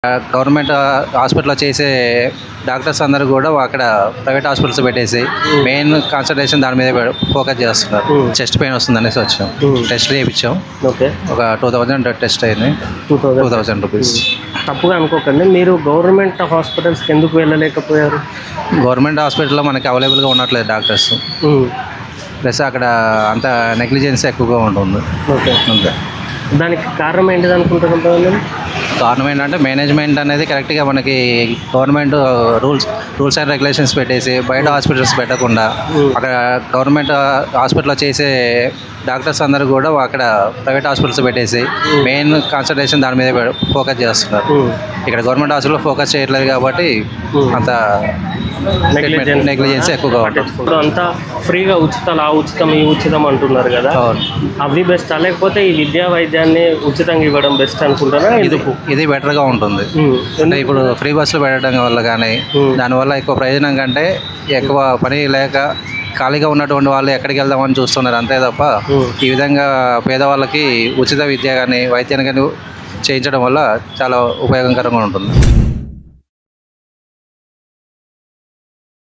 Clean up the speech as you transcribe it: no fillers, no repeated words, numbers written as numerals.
Government హాస్పిటల్‌లో చేసే doctors అందరూ కూడా అక్కడ ప్రైవేట్ హాస్పిటల్స్ పెట్టేసి మెయిన్ కాన్సంట్రేషన్ దాని మీద ఫోకస్ చేస్తున్నారు. చెస్ట్ పెయిన్ వస్తుందనేసి వచ్చాం. టెస్ట్ చేయించాం. ఓకే. ఒక 2000 టెస్ట్ అయింది. 2000 రూపీస్. తప్పుగా అనుకోకండి, మీరు గవర్నమెంట్ హాస్పిటల్స్కి ఎందుకు వెళ్ళలేకపోయారు? గవర్నమెంట్ హాస్పిటల్లో మనకి అవైలబుల్గా ఉండట్లేదు డాక్టర్స్. ప్లస్ అక్కడ అంత నెగ్లిజెన్స్ ఎక్కువగా ఉంటుంది. ఓకే. అంతే. దానికి కారణం ఏంటిది అనుకుంటున్నాం? కారణం ఏంటంటే మేనేజ్మెంట్ అనేది కరెక్ట్గా మనకి గవర్నమెంట్ రూల్స్ అండ్ రెగ్యులేషన్స్ పెట్టేసి బయట హాస్పిటల్స్ పెట్టకుండా అక్కడ గవర్నమెంట్ హాస్పిటల్లో చేసే డాక్టర్స్ అందరూ కూడా అక్కడ ప్రైవేట్ హాస్పిటల్స్ పెట్టేసి మెయిన్ కాన్సంట్రేషన్ దాని మీద ఫోకస్ చేస్తున్నారు. ఇక్కడ గవర్నమెంట్ హాస్పిటల్లో ఫోకస్ చేయట్లేదు కాబట్టి అంత నెగ్లిజెన్స్ ఎక్కువగా ఉంటుంది. ఇప్పుడు అంతా ఫ్రీగా ఉచితాలు, ఆ ఉచితం ఈ ఉచితం అంటున్నారు కదా, అవి బెస్ట్ లేకపోతే ఈ విద్యా వైద్యాన్ని ఉచితంగా ఇవ్వడం బెస్ట్ అనుకుంటారా? ఇది బెటర్గా ఉంటుంది. అంటే ఇప్పుడు ఫ్రీ బస్సులు పెట్టడం వల్ల కానీ దానివల్ల ఎక్కువ ప్రయోజనం కంటే ఎక్కువ పని లేక ఖాళీగా ఉన్నటువంటి వాళ్ళు ఎక్కడికి వెళ్దామని చూస్తున్నారు అంతే తప్ప ఈ విధంగా పేదవాళ్ళకి ఉచిత విద్య కానీ వైద్యాన్ని కానీ చేయించడం వల్ల చాలా ఉపయోగకరంగా ఉంటుంది.